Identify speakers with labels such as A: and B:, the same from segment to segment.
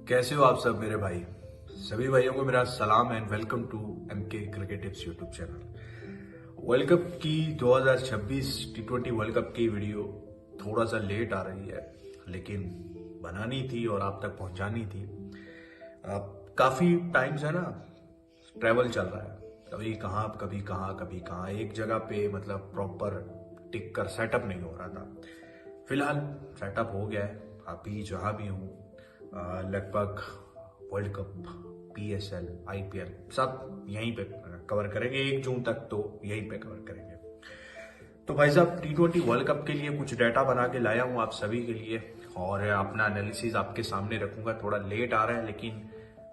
A: कैसे हो आप सब मेरे भाई। सभी भाइयों को मेरा सलाम and welcome to MK cricket tips YouTube channel. World cup की 2026 टी20 वर्ल्ड कप की वीडियो थोड़ा सा लेट आ रही है, लेकिन बनानी थी और आप तक पहुंचानी थी। काफी टाइम से ना ट्रैवल चल रहा है, कभी कहाँ कभी कहाँ कभी कहाँ, एक जगह पे मतलब प्रॉपर टिक कर सेटअप नहीं हो रहा था। फिलहाल सेटअप हो गया है। अभी जहाँ भी हूँ लगभग वर्ल्ड कप, पीएसएल, आईपीएल सब यहीं पे कवर करेंगे। 1 जून तक तो यहीं पे कवर करेंगे। तो भाई साहब, टी20 वर्ल्ड कप के लिए कुछ डाटा बना के लाया हूँ आप सभी के लिए, और अपना एनालिसिस आपके सामने रखूंगा। थोड़ा लेट आ रहा है, लेकिन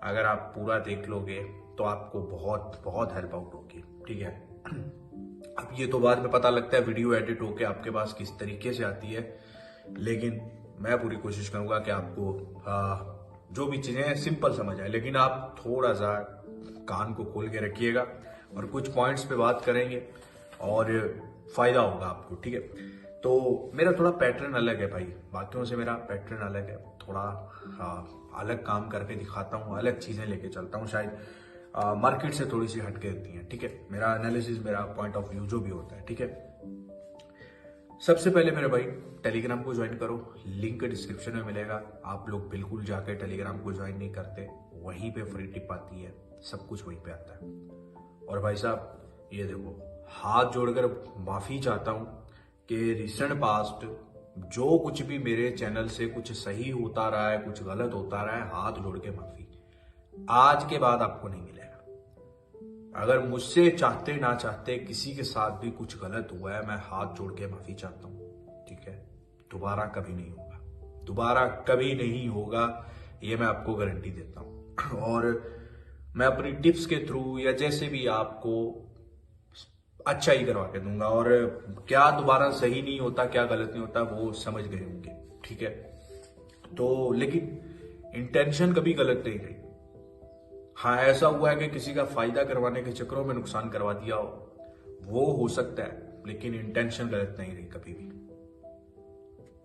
A: अगर आप पूरा देख लोगे तो आपको बहुत बहुत हेल्प आउट होगी। ठीक है। अब ये तो बाद में पता लगता है वीडियो एडिट होके आपके पास किस तरीके से आती है, लेकिन मैं पूरी कोशिश करूंगा कि आपको जो भी चीजें सिंपल समझ आए। लेकिन आप थोड़ा सा कान को खोल के रखिएगा और कुछ पॉइंट्स पे बात करेंगे और फायदा होगा आपको। ठीक है। तो मेरा थोड़ा पैटर्न अलग है भाई, बाकियों से मेरा पैटर्न अलग है। थोड़ा अलग काम करके दिखाता हूँ, अलग चीजें लेके चलता हूँ, शायद मार्केट से थोड़ी सी हटके होती है। ठीक है। मेरा एनालिसिस, मेरा पॉइंट ऑफ व्यू जो भी होता है। ठीक है। सबसे पहले मेरे भाई, टेलीग्राम को ज्वाइन करो, लिंक डिस्क्रिप्शन में मिलेगा। आप लोग बिल्कुल जाकर टेलीग्राम को ज्वाइन नहीं करते, वहीं पे फ्री टिप आती है, सब कुछ वहीं पे आता है। और भाई साहब ये देखो, हाथ जोड़कर माफी चाहता हूं कि रिसेंट पास्ट जो कुछ भी मेरे चैनल से कुछ सही होता रहा है, कुछ गलत होता रहा है, हाथ जोड़ के माफी। आज के बाद आपको नहीं मिलेगा। अगर मुझसे चाहते ना चाहते किसी के साथ भी कुछ गलत हुआ है, मैं हाथ जोड़ के माफी चाहता हूं। ठीक है। दोबारा कभी नहीं होगा, दोबारा कभी नहीं होगा, ये मैं आपको गारंटी देता हूं। और मैं अपनी टिप्स के थ्रू या जैसे भी आपको अच्छा ही करवा के दूंगा। और क्या दोबारा सही नहीं होता, क्या गलत नहीं होता, वो समझ गए होंगे। ठीक है। तो लेकिन इंटेंशन कभी गलत नहीं रही। हाँ, ऐसा हुआ है कि किसी का फायदा करवाने के चक्करों में नुकसान करवा दिया वो हो सकता है, लेकिन इंटेंशन गलत नहीं रही कभी भी।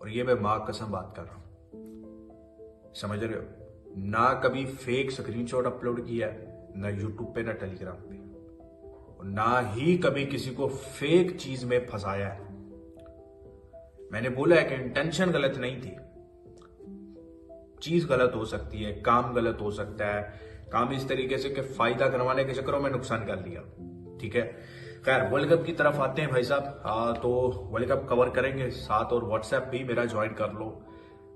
A: और ये मैं मां कसम बात कर रहा हूं, समझ रहे हो ना। कभी फेक स्क्रीनशॉट अपलोड किया ना यूट्यूब पे, ना टेलीग्राम पे, और ना ही कभी किसी को फेक चीज में फंसाया है। मैंने बोला है कि इंटेंशन गलत नहीं थी। चीज गलत हो सकती है, काम गलत हो सकता है, काम इस तरीके से कि फायदा करवाने के चक्करों में नुकसान कर लिया। ठीक है। खैर, वर्ल्ड कप की तरफ आते हैं भाई साहब। तो वर्ल्ड कप कवर करेंगे साथ, और व्हाट्सएप भी मेरा ज्वाइन कर लो।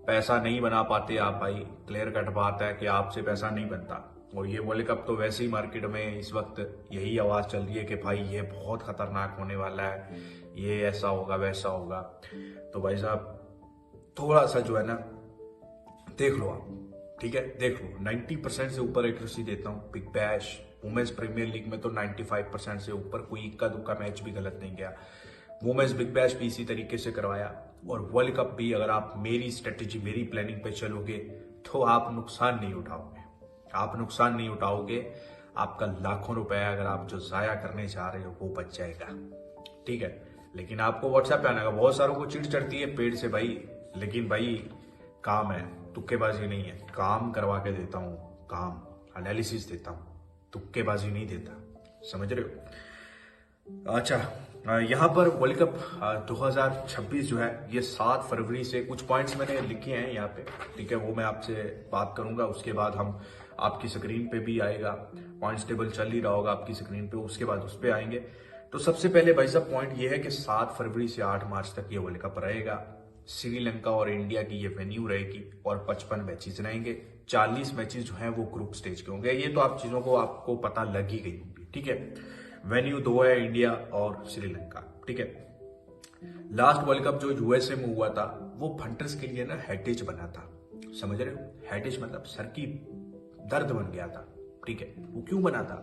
A: पैसा नहीं बना पाते आप भाई, क्लियर कट बात है कि आपसे पैसा नहीं बनता। और ये वर्ल्ड कप तो वैसे ही मार्केट में इस वक्त यही आवाज चल रही है कि भाई ये बहुत खतरनाक होने वाला है, ये ऐसा होगा वैसा होगा। तो भाई साहब थोड़ा सा जो है ना, देख लो आप। ठीक है, देख लो। 90% से ऊपर एक्यूरेसी देता हूँ। Big Bash, Women's Premier League में तो 95% से ऊपर, कोई इक्का दुक्का मैच भी गलत नहीं गया। वुमेन्स बिग बैश भी इसी तरीके से करवाया। और वर्ल्ड कप भी अगर आप मेरी स्ट्रेटेजी, मेरी प्लानिंग पे चलोगे तो आप नुकसान नहीं उठाओगे। आप नुकसान नहीं उठाओगे, आपका लाखों रुपया अगर आप जो जाया करने जा रहे हो वो बच जाएगा। ठीक है। लेकिन आपको व्हाट्सएप पे आना का, बहुत सारों को चिढ़ चढ़ती है पेड़ से भाई, लेकिन भाई काम है, तुक्केबाजी नहीं है। काम करवा के देता हूं, काम एनालिसिस देता हूं, तुक्केबाजी नहीं देता। समझ रहे हो। अच्छा, यहाँ पर वर्ल्ड कप 2026 जो है ये 7 फरवरी से, कुछ पॉइंट्स मैंने लिखे हैं यहाँ पे। ठीक है, वो मैं आपसे बात करूंगा। उसके बाद हम आपकी स्क्रीन पे भी आएगा, पॉइंट्स टेबल चल ही रहा होगा आपकी स्क्रीन पे, उसके बाद उस पर आएंगे। तो सबसे पहले भाई साहब पॉइंट ये है कि 7 फरवरी से 8 मार्च तक ये वर्ल्ड कप रहेगा। श्रीलंका और इंडिया की ये वेन्यू रहेगी और 55 मैचेस रहेंगे। 40 मैचेस जो हैं वो ग्रुप स्टेज के होंगे। ये तो आप चीजों को आपको पता लग ही गई होगी। ठीक है। वेन्यू 2 है, इंडिया और श्रीलंका। ठीक है। लास्ट वर्ल्ड कप जो यूएसए में हुआ था वो फंटर्स के लिए ना हेरिटेज बना था। समझ रहे हो, हेरिटेज मतलब सर की दर्द बन गया था। ठीक है। वो क्यों बना था?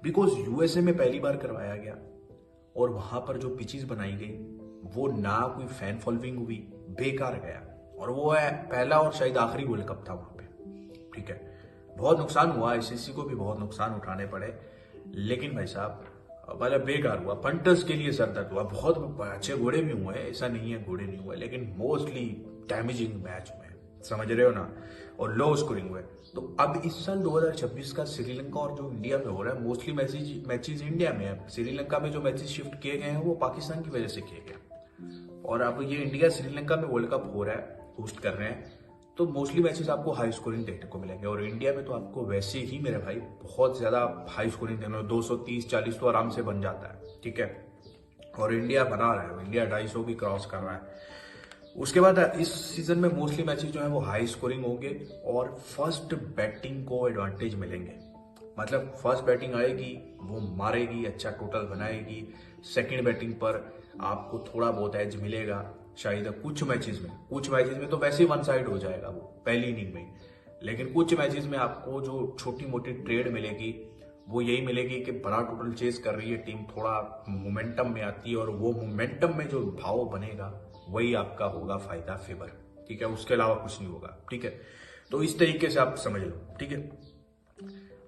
A: बिकॉज यूएसए में पहली बार करवाया गया और वहां पर जो पिचेस बनाई गई वो ना कोई फैन फॉलोइंग हुई, बेकार गया। और वो है पहला और शायद आखिरी वर्ल्ड कप था वहां पे। ठीक है। बहुत नुकसान हुआ, आईसीसी को भी बहुत नुकसान उठाने पड़े, लेकिन भाई साहब मतलब बेकार हुआ। पंटर्स के लिए सरदर्द हुआ। बहुत अच्छे घोड़े भी हुए, ऐसा नहीं है घोड़े नहीं हुए, लेकिन मोस्टली डैमेजिंग मैच में। समझ रहे हो ना। और लो स्कोरिंग हुए। तो अब इस साल 2026 का श्रीलंका और जो इंडिया में हो रहा है, मोस्टली मैचेस इंडिया में है। श्रीलंका में जो मैचेस शिफ्ट किए गए हैं वो पाकिस्तान की वजह से किए गए, और अब ये इंडिया श्रीलंका में वर्ल्ड कप हो रहा है, होस्ट कर रहे हैं, तो मोस्टली मैचेस आपको हाई स्कोरिंग देखने को मिलेंगे। और इंडिया में तो आपको वैसे ही मेरे भाई बहुत ज्यादा हाई स्कोरिंग देखने को 230-40 तो आराम से बन जाता है, ठीक है। और इंडिया बना रहा है, इंडिया 250 भी क्रॉस कर रहा है। उसके बाद इस सीजन में मोस्टली मैचेस जो है वो हाई स्कोरिंग होंगे और फर्स्ट बैटिंग को एडवांटेज मिलेंगे। मतलब फर्स्ट बैटिंग आएगी, वो मारेगी, अच्छा टोटल बनाएगी। सेकंड बैटिंग पर आपको थोड़ा बहुत एज मिलेगा शायद कुछ मैचेस में तो वैसे ही वन साइड हो जाएगा वो पहली इनिंग में। लेकिन कुछ मैचेस में आपको जो छोटी मोटी ट्रेड मिलेगी वो यही मिलेगी कि बड़ा टोटल चेस कर रही है टीम, थोड़ा मोमेंटम में आती है, और वो मोमेंटम में जो भाव बनेगा वही आपका होगा फायदा, फेवर, ठीक है। उसके अलावा कुछ नहीं होगा, ठीक है। तो इस तरीके से आप समझ लो, ठीक है।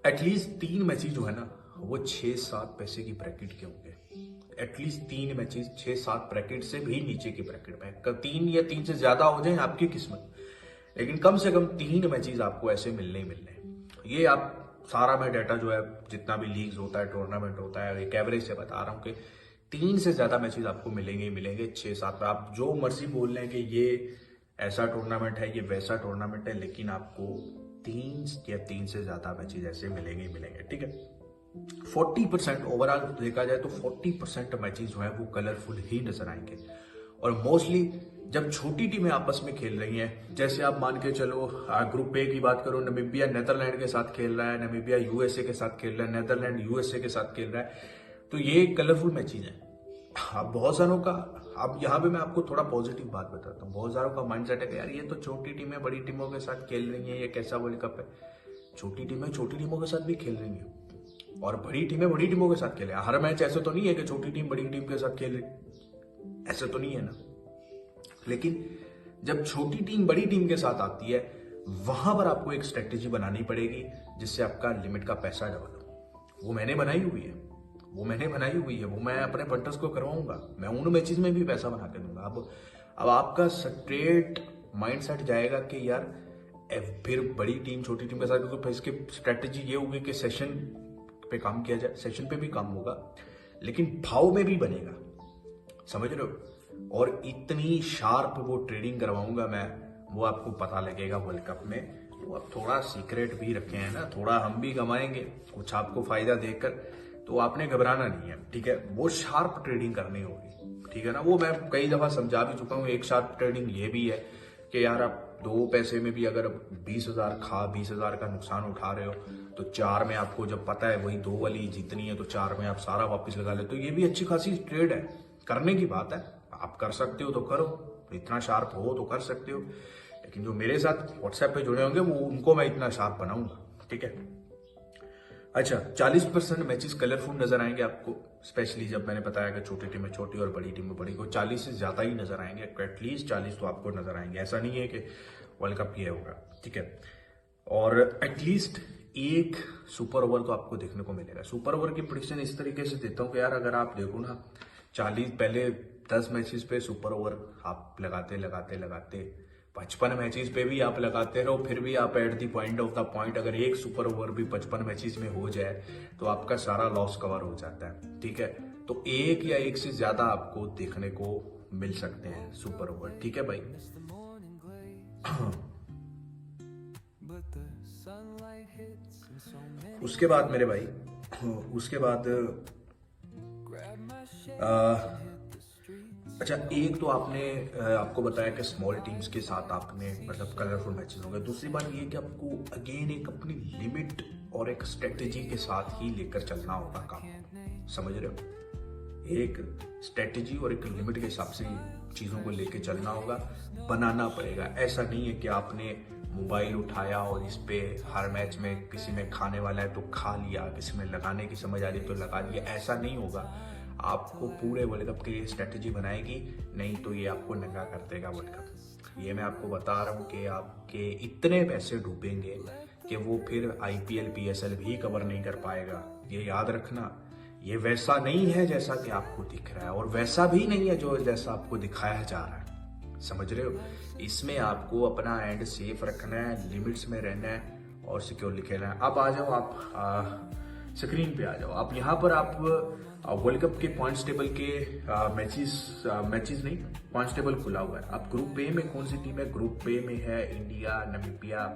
A: एटलीस्ट 3 मैचेस जो है ना वो 6-7 पैसे की ब्रैकेट के होंगे। एटलीस्ट 3 मैचेस 6-7 ब्रैकेट से भी नीचे की ब्रैकेट में, 3 या 3 से ज्यादा हो जाए आपकी किस्मत, लेकिन कम से कम 3 मैचेस आपको ऐसे मिलने ही मिलने। ये आप सारा मैं डाटा जो है जितना भी लीग्स होता है, टूर्नामेंट होता है, एक एवरेज से बता रहा हूँ कि 3 से ज्यादा मैचेस आपको मिलेंगे ही मिलेंगे। 6-7 पर आप जो मर्जी बोल रहे हैं कि ये ऐसा टूर्नामेंट है, ये वैसा टूर्नामेंट है, लेकिन आपको 3 से ज्यादा मैचेस ऐसे मिलेंगे ही मिलेंगे, ठीक है। 40% ओवरऑल देखा जाए तो 40% मैचेस जो है वो कलरफुल ही नजर आएंगे। और मोस्टली जब छोटी टीमें आपस में खेल रही हैं, जैसे आप मान के चलो ग्रुप ए की बात करो, नामीबिया नेदरलैंड के साथ खेल रहा है, नामीबिया यूएसए के साथ खेल रहा है, नेदरलैंड यूएसए के साथ खेल रहा है, तो ये कलरफुल मैचेस हैं। अब बहुत सारों का, अब यहाँ पे मैं आपको थोड़ा पॉजिटिव बात बताता हूँ। बहुत सारों का माइंडसेट है कि यार ये तो छोटी टीमें बड़ी टीमों के साथ खेल रही हैं, ये कैसा वर्ल्ड कप है। छोटी टीमें छोटी टीमों के साथ भी खेल रही हैं और बड़ी टीमें बड़ी टीमों के साथ खेले। हर मैच ऐसे तो नहीं है कि छोटी टीम बड़ी टीम के साथ खेल रही, ऐसे तो नहीं है ना। लेकिन जब छोटी टीम बड़ी टीम के साथ आती है, वहां पर आपको एक स्ट्रेटेजी बनानी पड़ेगी जिससे आपका लिमिट का पैसा डबल हो। वो मैंने बनाई हुई है, वो मैं अपने पंटर्स को करवाऊंगा। मैं उन मैचेस में भी पैसा बना के दूंगा। अब आपका स्ट्रेट माइंडसेट जाएगा कि यार फिर बड़ी टीम छोटी टीम के साथ, तो इसकी स्ट्रेटेजी ये होगी कि सेशन पे काम किया जाए। सेशन पे भी काम होगा लेकिन भाव में भी बनेगा, समझ रहे हो। और इतनी शार्प वो ट्रेडिंग करवाऊंगा मैं, वो आपको पता लगेगा वर्ल्ड कप में। वो अब थोड़ा सीक्रेट भी रखे हैं ना, थोड़ा हम भी कमाएंगे कुछ आपको फायदा देकर, तो आपने घबराना नहीं है, ठीक है। वो शार्प ट्रेडिंग करनी होगी, ठीक है ना। वो मैं कई दफा समझा भी चुका हूँ। एक शार्प ट्रेडिंग ये भी है कि यार आप 2 पैसे में भी अगर 20,000 का नुकसान उठा रहे हो, तो 4 में आपको जब पता है वही 2 वाली जीतनी है, तो 4 में आप सारा वापस लगा ले, तो ये भी अच्छी खासी ट्रेड है, करने की बात है। आप कर सकते हो तो करो, इतना शार्प हो तो कर सकते हो। लेकिन जो मेरे साथ व्हाट्सएप पे जुड़े होंगे वो उनको मैं इतना शार्प बनाऊंगा, ठीक है। अच्छा, 40% मैचेस कलरफुल नजर आएंगे आपको, स्पेशली जब मैंने बताया कि छोटी टीमें छोटी और बड़ी टीमें बड़ी को 40 से ज्यादा ही नजर आएंगे। एटलीस्ट 40 तो आपको नजर आएंगे। ऐसा नहीं है कि वर्ल्ड कप ये होगा, ठीक है। और एटलीस्ट एक सुपर ओवर तो आपको देखने को मिलेगा। सुपर ओवर की प्रेडिक्शन इस तरीके से देता हूं कि यार अगर आप देखो ना, 40 पहले 10 मैचेस पे सुपर ओवर आप लगाते 55 मैचेस पे भी आप लगाते रहो, फिर भी आप at the point of the point अगर एक सुपर ओवर भी 55 मैचेस में हो जाए तो आपका सारा लॉस कवर हो जाता है, ठीक है। तो एक या एक से ज्यादा आपको देखने को मिल सकते हैं सुपर ओवर, ठीक है भाई। उसके बाद मेरे भाई, उसके बाद अच्छा, एक तो आपने आपको बताया कि स्मॉल टीम्स के साथ आपने मतलब कलरफुल मैचेस होंगे। दूसरी बात ये कि आपको अगेन एक अपनी लिमिट और एक स्ट्रेटेजी के साथ ही लेकर चलना होगा काम, समझ रहे हो। एक स्ट्रेटेजी और एक लिमिट के हिसाब से चीजों को लेकर चलना होगा, बनाना पड़ेगा। ऐसा नहीं है कि आपने मोबाइल उठाया और इस पे हर मैच में किसी में खाने वाला है तो खा लिया, किसी में लगाने की समझ आ रही तो लगा लिया, ऐसा नहीं होगा। आपको पूरे वर्ल्ड कप के लिए स्ट्रेटेजी बनाएगी, नहीं तो ये आपको नंगा कर देगा वर्ल्ड कप। ये मैं आपको बता रहा हूँ कि आपके इतने पैसे डूबेंगे कि वो फिर IPL PSL भी कवर नहीं कर पाएगा। ये याद रखना, ये वैसा नहीं है जैसा कि आपको दिख रहा है, और वैसा भी नहीं है जो जैसा आपको दिखाया जा रहा है, समझ रहे हो? इसमें आपको अपना एंड सेफ रखना है, लिमिट्स में रहना है और सिक्योरली खेलना है। अब आ जाओ आप स्क्रीन पे आ जाओ। आप यहाँ पर आप वर्ल्ड कप के पॉइंट्स टेबल के मैचेस नहीं, पॉइंट्स टेबल खुला हुआ है। आप ग्रुप ए में कौन सी टीम है? ग्रुप ए में है इंडिया, नामीबिया,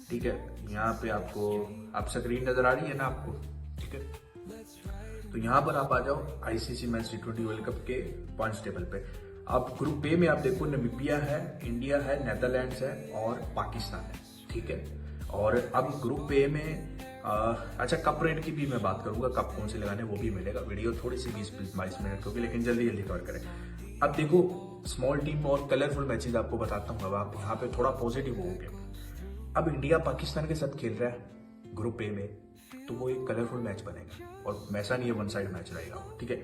A: ठीक है। यहाँ पे आपको आप स्क्रीन नजर आ रही है ना आपको, ठीक है। तो यहाँ पर आप आ जाओ ICC match T20 world cup के पॉइंट्स टेबल पे। आप ग्रुप ए में आप देखो नामीबिया है, इंडिया है, नेदरलैंड्स है और पाकिस्तान है, ठीक है। और अब ग्रुप ए में अच्छा कप रेट की भी मैं बात करूंगा, कप कौन से लगाने वो भी मिलेगा। वीडियो थोड़ी सी 20-22 मिनट होगी, लेकिन जल्दी जल्दी कवर करें। अब देखो स्मॉल टीम और कलरफुल मैचेस आपको बताता हूँ। अब आप यहाँ पे थोड़ा पॉजिटिव हो गए। अब इंडिया पाकिस्तान के साथ खेल रहा है ग्रुप ए में, तो वो एक कलरफुल मैच बनेगा और ऐसा नहीं है वन साइड मैच रहेगा वो, ठीक है।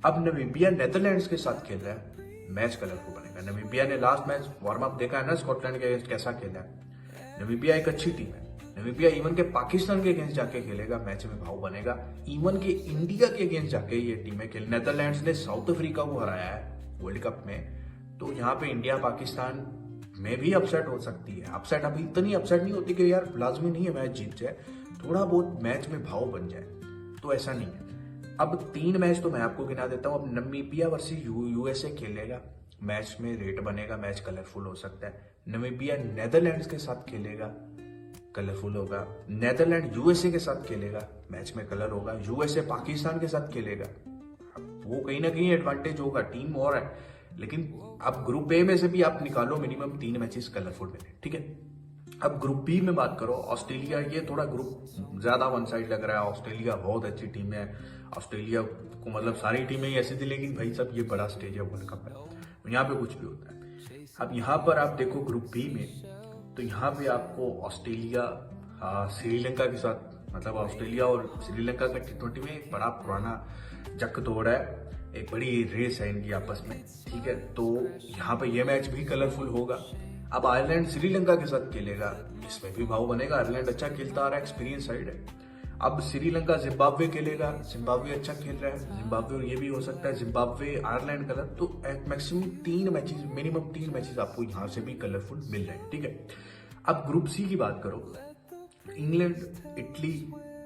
A: अब नामीबिया नेदरलैंड्स के साथ खेल रहा है, मैच कलरफुल बनेगा। नामीबिया ने लास्ट मैच वार्म अप देखा है ना स्कॉटलैंड के अगेंस्ट कैसा खेला है। नामीबिया एक अच्छी टीम है। नामीबिया इवन के पाकिस्तान के अगेंस्ट जाके खेलेगा, मैच में भाव बनेगा। इवन के इंडिया के अगेंस्ट जाके ये टीमें खेल, नेदरलैंड्स ने साउथ अफ्रीका को हराया है वर्ल्ड कप में, तो यहाँ पे इंडिया पाकिस्तान में भी अपसेट हो सकती है। अपसेट अभी इतनी अपसेट नहीं होती कि यार लाजमी नहीं है मैच जीत जाए, थोड़ा बहुत मैच में भाव बन जाए, तो ऐसा नहीं है। अब 3 मैच तो मैं आपको गिना देता हूँ। अब नामीबिया वर्सेस यूएसए खेलेगा, मैच में रेट बनेगा, मैच कलरफुल हो सकता है। नामीबिया नेदरलैंड्स के साथ खेलेगा, कलरफुल होगा। नेदरलैंड यूएसए के साथ खेलेगा, मैच में कलर होगा। यूएसए पाकिस्तान के साथ खेलेगा, वो कहीं ना कहीं एडवांटेज होगा, टीम और है, लेकिन अब ग्रुप ए में से भी आप निकालो मिनिमम 3 मैचेस कलरफुल बने, ठीक है। अब ग्रुप बी में बात करो, ऑस्ट्रेलिया, ये थोड़ा ग्रुप ज्यादा वन साइड लग रहा है। ऑस्ट्रेलिया बहुत अच्छी टीम है, ऑस्ट्रेलिया को मतलब सारी टीमें ही ऐसी थी, लेकिन भाई सब ये बड़ा स्टेज है वर्ल्ड कप में, तो यहाँ पे कुछ भी होता है। अब यहाँ पर आप देखो ग्रुप बी में, तो यहाँ पे आपको ऑस्ट्रेलिया श्रीलंका के साथ, मतलब ऑस्ट्रेलिया और श्रीलंका का T20 में एक बड़ा पुराना जंग दौड़ है, एक बड़ी रेस है इनकी आपस में, ठीक है। तो यहाँ पे ये मैच भी कलरफुल होगा। अब आयरलैंड श्रीलंका के साथ खेलेगा, इसमें भी भाव बनेगा। आयरलैंड अच्छा खेलता आ रहा है, एक्सपीरियंस साइड है। अब श्रीलंका जिम्बाब्वे खेलेगा, जिम्बाब्वे अच्छा खेल रहा है, जिम्बाब्वे, और ये भी हो सकता है जिम्बाब्वे आयरलैंड कलर। तो मैक्सिमम 3 मैचेस, मिनिमम 3 मैचेस आपको यहाँ से भी कलरफुल मिल रहे हैं, ठीक है। अब ग्रुप सी की बात करो, England, Italy,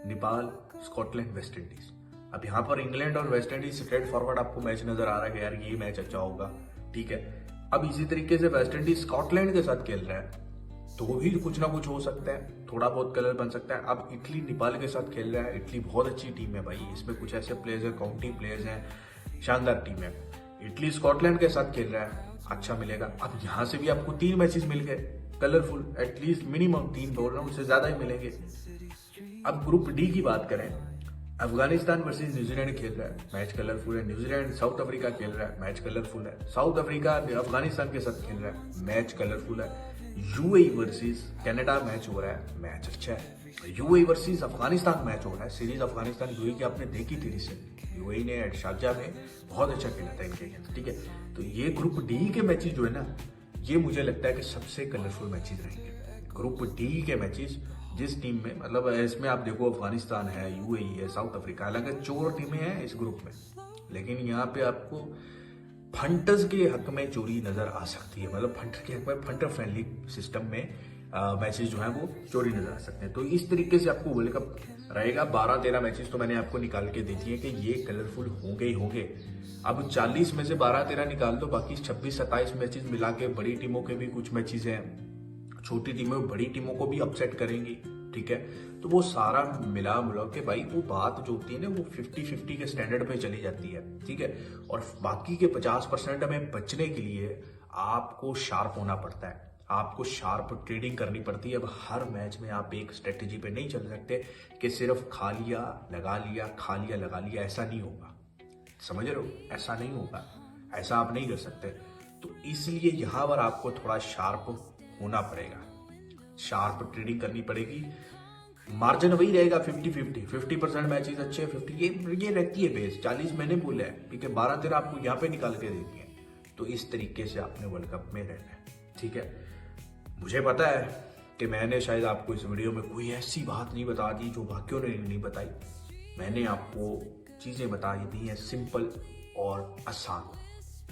A: Nepal, Scotland, West Indies. अब यहाँ पर इंग्लैंड और वेस्ट इंडीज स्ट्रेट फॉरवर्ड आपको मैच नजर आ रहा है कि यार ये मैच अच्छा होगा, ठीक है। अब इसी तरीके से वेस्ट इंडीज स्कॉटलैंड के साथ खेल रहा है, तो भी कुछ ना कुछ हो सकता है, थोड़ा बहुत कलर बन सकता है। अब इटली नेपाल के साथ खेल रहा है, इटली बहुत अच्छी टीम है भाई, इसमें कुछ ऐसे प्लेयर्स है, काउंटी प्लेयर्स हैं, शानदार टीम है। इटली स्कॉटलैंड के साथ खेल रहा है, अच्छा मिलेगा। अब यहाँ से भी आपको 3 मैचेस मिल गए कलरफुल, एटलीस्ट मिनिमम 3 बोल रहा हूँ, उससे ज्यादा ही मिलेंगे। अब ग्रुप डी की बात करें, अफगानिस्तान वर्सेस न्यूजीलैंड खेल रहा है, मैच कलरफुल है। न्यूजीलैंड साउथ अफ्रीका खेल रहा है, मैच कलरफुल है। साउथ अफ्रीका अफगानिस्तान के साथ खेल रहा है, मैच कलरफुल है। यूएई वर्सेस कनाडा मैच हो रहा है, मैच अच्छा है। यूएई वर्सेस अफगानिस्तान मैच हो रहा है, सीरीज अफगानिस्तान यूएई की आपने देखी थी रिसेंटली, यूएई ने शारजाह में बहुत अच्छा खेला था इनके अगेंस्ट, ठीक है। तो ये ग्रुप डी के मैचेस जो है ना, ये मुझे लगता है कि सबसे कलरफुल मैचेस रहेंगे। ग्रुप डी के मैचेस, जिस टीम में, मतलब इसमें आप देखो अफगानिस्तान है, यूएई है, साउथ अफ्रीका, हालांकि 4 टीमें हैं इस ग्रुप में, लेकिन यहाँ पे आपको फंटर्स के हक में चोरी नजर आ सकती है, मतलब फंटर के हक में, फंटर फ्रेंडली सिस्टम में मैचेस जो है वो चोरी नजर आ सकते हैं। तो इस तरीके से आपको वर्ल्ड कप रहेगा। 12-13 मैचेस तो मैंने आपको निकाल के दे दिए कि ये कलरफुल होंगे ही होंगे। अब 40 में से 12-13 निकाल दो, बाकी 26-27 मैचेस मिला के बड़ी टीमों के भी कुछ मैचेस हैं, छोटी टीमों बड़ी टीमों को भी अपसेट करेंगी, ठीक है। तो वो सारा मिला के भाई वो बात जो होती है ना, वो 50-50 के स्टैंडर्ड पे चली जाती है, ठीक है। और बाकी के 50% में बचने के लिए आपको शार्प होना पड़ता है, आपको शार्प ट्रेडिंग करनी पड़ती है। अब हर मैच में आप एक स्ट्रेटेजी पे नहीं चल सकते कि सिर्फ खा लिया लगा लिया, खा लिया लगा लिया, ऐसा नहीं होगा, समझ रहे हो, ऐसा नहीं होगा, ऐसा आप नहीं कर सकते। तो इसलिए यहां पर आपको थोड़ा शार्प होना पड़ेगा, शार्प ट्रेडिंग करनी पड़ेगी। मार्जिन वही रहेगा 50-50, 50% मैचेस अच्छे, 50 ये रहती है बेस। 40 मैंने बोला है, ठीक है, 12-13 आपको यहाँ पे निकाल के देती है। तो इस तरीके से आपने वर्ल्ड कप में रहना है, ठीक है। मुझे पता है कि मैंने शायद आपको इस वीडियो में कोई ऐसी बात नहीं बता दी जो बाकियों ने नहीं बताई। मैंने आपको चीजें बता दी हैं सिंपल और आसान,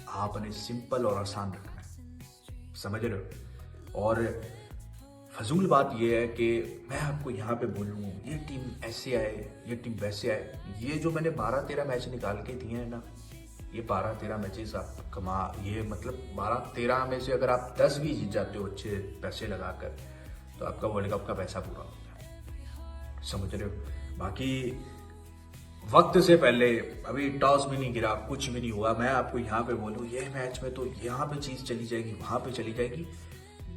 A: आपने सिंपल और आसान रखना है। समझ रहे हो। और फजूल बात यह है कि मैं आपको यहाँ पे बोलूँ ये टीम ऐसे आए, ये टीम वैसे आए, ये जो मैंने 12-13 मैच निकाल के दिए हैं ना, ये 12-13 मैचेस आप ये मतलब 12-13 में से अगर आप 10 भी जीत जाते हो अच्छे पैसे लगाकर, तो आपका वर्ल्ड कप का पैसा पूरा हो गया, समझ रहे हो। बाकी वक्त से पहले अभी टॉस भी नहीं गिरा, कुछ भी नहीं हुआ, मैं आपको यहाँ पे बोलूँ ये मैच में तो यहाँ पे चीज़ चली जाएगी, वहाँ पे चली जाएगी।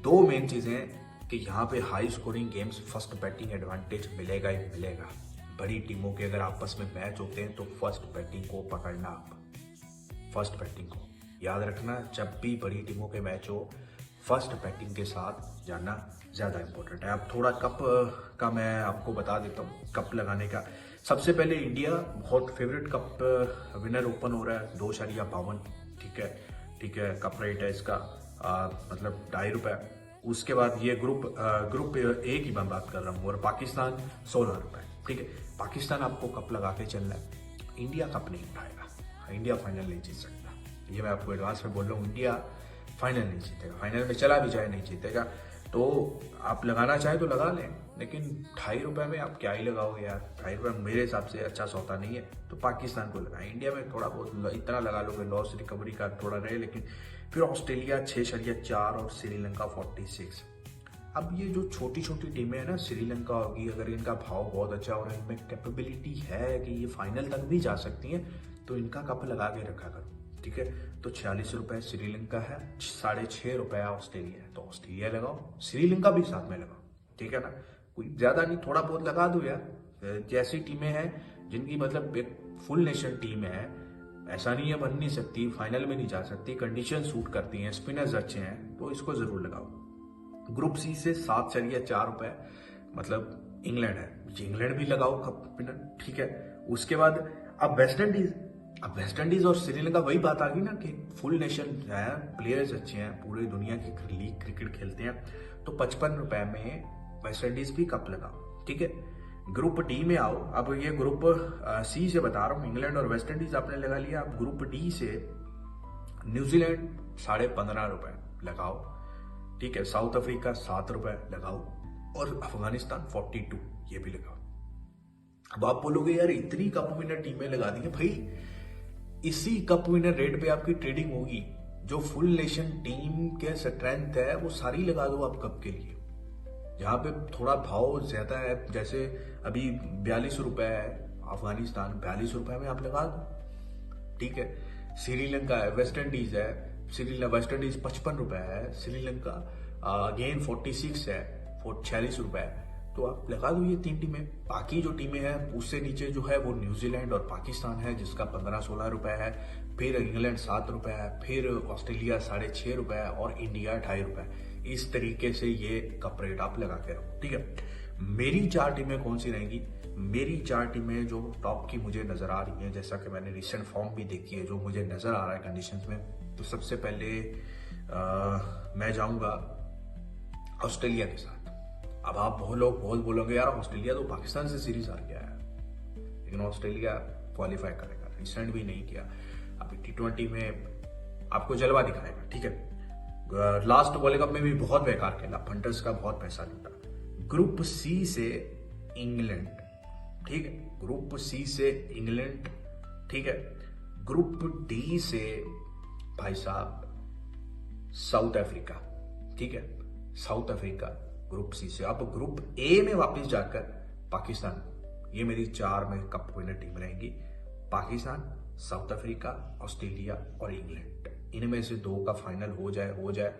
A: दो मेन चीज़ें कि यहाँ पे high scoring games, first batting advantage मिलेगा ही मिलेगा। बड़ी टीमों के अगर आपस में मैच होते हैं तो फर्स्ट बैटिंग को पकड़ना, आप फर्स्ट बैटिंग को याद रखना। जब भी बड़ी टीमों के मैच हो, फर्स्ट बैटिंग के साथ जाना ज़्यादा इंपॉर्टेंट है। अब थोड़ा कप का मैं आपको बता देता हूँ, कप लगाने का। सबसे पहले इंडिया बहुत फेवरेट कप विनर ओपन हो रहा है 2.52, ठीक है, कप रेट है इसका मतलब ₹2.5। उसके बाद ये ग्रुप ए की मैं बात कर रहा हूँ, और पाकिस्तान ₹16, ठीक है। पाकिस्तान आपको कप लगा के चलना है, इंडिया कप नहीं उठाएगा, इंडिया फाइनल नहीं जीत सकता, ये मैं आपको एडवांस में बोल रहा हूँ। इंडिया फाइनल नहीं जीतेगा, फाइनल में चला भी जाए नहीं जीतेगा। तो आप लगाना चाहे तो लगा लें, लेकिन ₹2.5 में आप क्या ही लगाओगे यार, ₹2.5 मेरे हिसाब से अच्छा सौदा नहीं है। तो पाकिस्तान को लगाएं, इंडिया में थोड़ा बहुत इतना लगा लोगे, लॉस रिकवरी का थोड़ा रहे। लेकिन फिर ऑस्ट्रेलिया 6.4 और श्रीलंका 46। अब ये जो छोटी छोटी टीमें हैं ना, श्रीलंका होगी, अगर इनका भाव बहुत अच्छा और इनमें कैपेबिलिटी है कि ये फाइनल तक भी जा सकती हैं, तो इनका कप लगा के रखा करो, ठीक है। तो ₹46 श्रीलंका है, ₹6.5 ऑस्ट्रेलिया है, तो ऑस्ट्रेलिया लगाओ, श्रीलंका भी साथ में लगाओ, ठीक है ना। कोई ज्यादा नहीं, थोड़ा बहुत लगा दो यार। जैसी टीमें हैं जिनकी मतलब एक फुल नेशन टीम है, ऐसा नहीं है बन नहीं सकती, फाइनल में नहीं जा सकती, कंडीशन सूट करती हैं, स्पिनर्स अच्छे हैं, तो इसको जरूर लगाओ। ग्रुप सी से ₹7.4 मतलब इंग्लैंड है, इंग्लैंड भी लगाओ कप विनर, ठीक है। उसके बाद अब वेस्ट इंडीज और श्रीलंका, वही बात आ गई ना कि फुल नेशन है, प्लेयर्स अच्छे हैं, पूरी दुनिया की लीग क्रिकेट खेलते हैं, तो ₹55 में वेस्ट इंडीज भी कप लगाओ, ठीक है। ग्रुप डी में आओ, अब ये ग्रुप सी से बता रहा हूँ, इंग्लैंड और वेस्ट इंडीज आपने लगा लिया। अब ग्रुप डी से न्यूजीलैंड ₹15.5 लगाओ, ठीक है। साउथ अफ्रीका ₹7 लगाओ, और अफगानिस्तान 42 ये भी लगाओ। अब आप बोलोगे यार इतनी कप विनर टीमें लगा दी है, भाई इसी कप विनर रेट पे आपकी ट्रेडिंग होगी। जो फुल नेशन टीम के स्ट्रेंथ है वो सारी लगा दो आप कप के लिए। यहाँ पे थोड़ा भाव ज्यादा है, जैसे अभी ₹42 है अफगानिस्तान, ₹42 में आप लगा दो, ठीक है। श्रीलंका है, वेस्ट इंडीज है, वेस्ट इंडीज ₹55 है, श्रीलंका अगेन 46 है, ₹46, तो आप लगा दो ये 3 टीमें। बाकी जो टीमें हैं उससे नीचे जो है वो न्यूजीलैंड और पाकिस्तान है, जिसका ₹15-16 है, फिर इंग्लैंड ₹7 है, फिर ऑस्ट्रेलिया ₹6.5 है, और इंडिया ₹2.5। इस तरीके से ये कप रेट आप लगा के रखो, ठीक है। मेरी 4 टीमें कौन सी रहेंगी? मेरी 4 टीमें जो टॉप की मुझे नजर आ रही हैं, जैसा कि मैंने रिसेंट फॉर्म भी देखी है, जो मुझे नजर आ रहा है कंडीशंस में, तो सबसे पहले मैं जाऊंगा ऑस्ट्रेलिया के साथ। अब आप बहुत बोलोगे यार ऑस्ट्रेलिया तो पाकिस्तान से सीरीज हार गया है, लेकिन ऑस्ट्रेलिया क्वालिफाई करेगा, रिसेंट भी नहीं किया, अभी T20 में आपको जलवा दिखाएगा, ठीक है। लास्ट वर्ल्ड कप में भी बहुत बेकार खेला, फंटर्स का बहुत पैसा लूटा। ग्रुप सी से इंग्लैंड, ठीक है, ग्रुप सी से इंग्लैंड, ठीक है। ग्रुप डी से भाई साहब साउथ अफ्रीका, ठीक है, साउथ अफ्रीका ग्रुप सी से। अब ग्रुप ए में वापस जाकर पाकिस्तान, ये मेरी 4 में कप विनर टीम रहेंगी। पाकिस्तान, साउथ अफ्रीका, ऑस्ट्रेलिया और इंग्लैंड, इनमें से 2 का फाइनल हो जाए,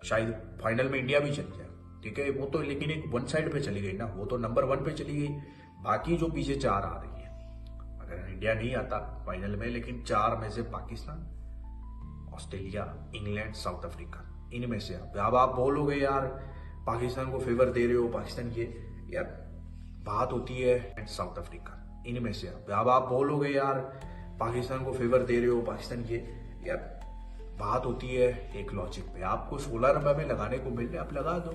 A: शायद फाइनल में इंडिया भी चल जाए, ठीक है। वो तो लेकिन एक वन साइड पे चली गई ना, वो तो नंबर 1 पे चली गई, बाकी जो पीछे 4 आ रही है, अगर इंडिया नहीं आता फाइनल में, लेकिन 4 में से Pakistan, Australia, England, south Africa, इनमें से अब आप बोलोगे यार पाकिस्तान को फेवर दे रहे हो, पाकिस्तान ये, यार बात होती है साउथ अफ्रीका, इनमें से अब आप बोलोगे यार पाकिस्तान को फेवर दे रहे हो, पाकिस्तान ये, यार बात होती है एक लॉजिक पे। आपको ₹16 में लगाने को मिल रहे, आप लगा दो,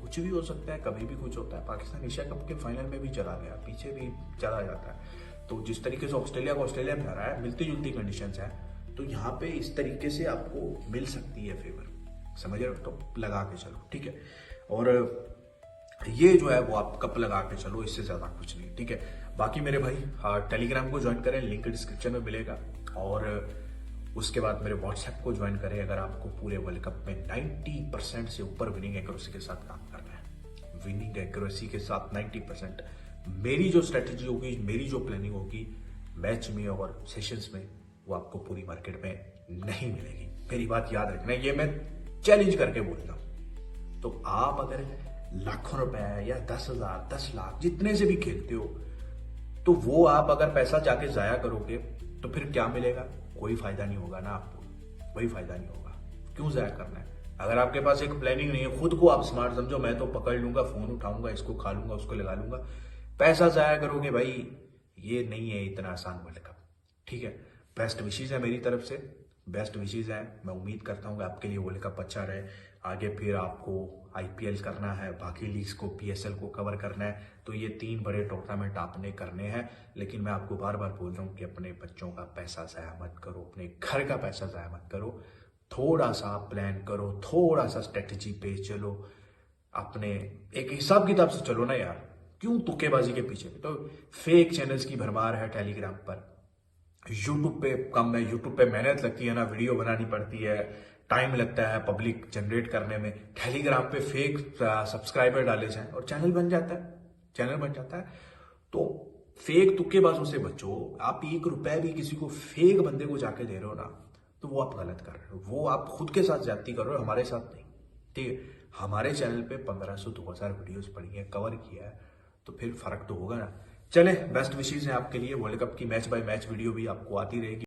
A: कुछ भी हो सकता है, कभी भी कुछ होता है। पाकिस्तान एशिया कप के फाइनल में भी चला गया, पीछे भी चला जाता है। तो जिस तरीके से ऑस्ट्रेलिया को ऑस्ट्रेलिया में हराया है, मिलती जुलती कंडीशंस है, तो यहाँ पे इस तरीके से आपको मिल सकती है फेवर, समझ रहे हो? तो लगा के चलो, ठीक है। और ये जो है वो आप कप लगा के चलो, इससे ज्यादा कुछ नहीं, ठीक है। बाकी मेरे भाई टेलीग्राम को ज्वाइन करें, लिंक डिस्क्रिप्शन में मिलेगा। और उसके बाद मेरे व्हाट्सएप को ज्वाइन करें अगर आपको पूरे वर्ल्ड कप में 90% से ऊपर विनिंग एक्यूरेसी के साथ काम करना है। विनिंग एक्यूरेसी के साथ 90%। मेरी जो स्ट्रेटेजी होगी, मेरी जो प्लानिंग होगी मैच में और सेशंस में, वो आपको पूरी मार्केट में नहीं मिलेगी। मेरी बात याद रखना, ये मैं चैलेंज करके बोलता हूं। तो आप अगर लाखों रुपए या 10,000, 10 लाख जितने से भी खेलते हो, तो वो आप अगर पैसा जाके जाया करोगे तो फिर क्या मिलेगा? कोई फायदा नहीं होगा ना आपको, कोई फायदा नहीं होगा। क्यों जाया करना है? अगर आपके पास एक प्लानिंग नहीं है, खुद को आप स्मार्ट समझो, मैं तो पकड़ लूंगा, फोन उठाऊंगा, इसको खा लूंगा, उसको लगा लूंगा, पैसा जाया करोगे भाई, ये नहीं है इतना आसान वर्ल्ड कप, ठीक है। बेस्ट विशेज है मेरी तरफ से, बेस्ट विशेज है। मैं उम्मीद करता हूँ कि आपके लिए वर्ल्ड कप अच्छा रहे। आगे फिर आपको आईपीएल करना है, बाकी लीग्स को, पीएसएल को कवर करना है, तो ये 3 बड़े टूर्नामेंट आपने करने हैं। लेकिन मैं आपको बार बार बोल रहा हूँ कि अपने बच्चों का पैसा जाया मत करो, अपने घर का पैसा जाया मत करो। थोड़ा सा प्लान करो, थोड़ा सा स्ट्रेटेजी पे चलो, अपने एक हिसाब किताब से चलो ना यार। क्यों तुक्केबाजी के पीछे? तो फेक चैनल्स की भरमार है टेलीग्राम पर, यूट्यूब पे कम है। यूट्यूब पे मेहनत लगती है ना, वीडियो बनानी पड़ती है, टाइम लगता है पब्लिक जनरेट करने में। टेलीग्राम पे फेक सब्सक्राइबर डाले जाए और चैनल बन जाता है, चैनल बन जाता है। तो फेक तुक्केबाजों से बचो। आप 1 रुपए भी किसी को फेक बंदे को जाके दे रहे हो ना, तो वो आप गलत कर रहे हो, वो आप खुद के साथ ज्यादती कर रहे हो, हमारे साथ नहीं, ठीक है। हमारे चैनल पे 1500 2000 वीडियोस पड़ी है, कवर किया है, तो फिर फर्क तो होगा ना। चले, बेस्ट विशेज है आपके लिए। वर्ल्ड कप की मैच बाय मैच वीडियो भी आपको आती रहेगी।